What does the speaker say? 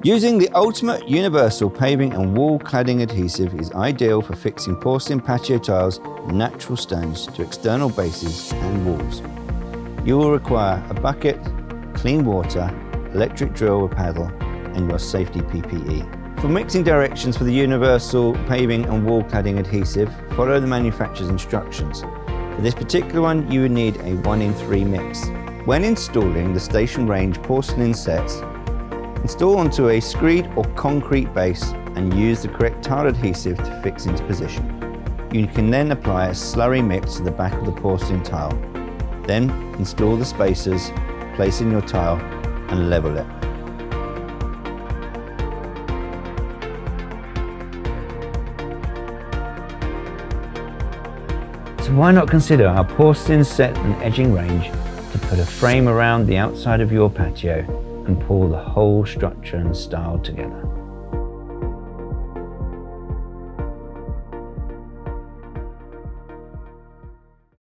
Using the ultimate universal paving and wall cladding adhesive is ideal for fixing porcelain patio tiles and natural stones to external bases and walls. You will require a bucket, clean water, electric drill with paddle, and your safety PPE. For mixing directions for the universal paving and wall cladding adhesive, follow the manufacturer's instructions. For this particular one, you would need a 1-in-3 mix. When installing the station range porcelain sets, install onto a screed or concrete base and use the correct tile adhesive to fix into position. You can then apply a slurry mix to the back of the porcelain tile. Then install the spacers, place in your tile and level it. So why not consider our porcelain set and edging range to put a frame around the outside of your patio and pull the whole structure and style together.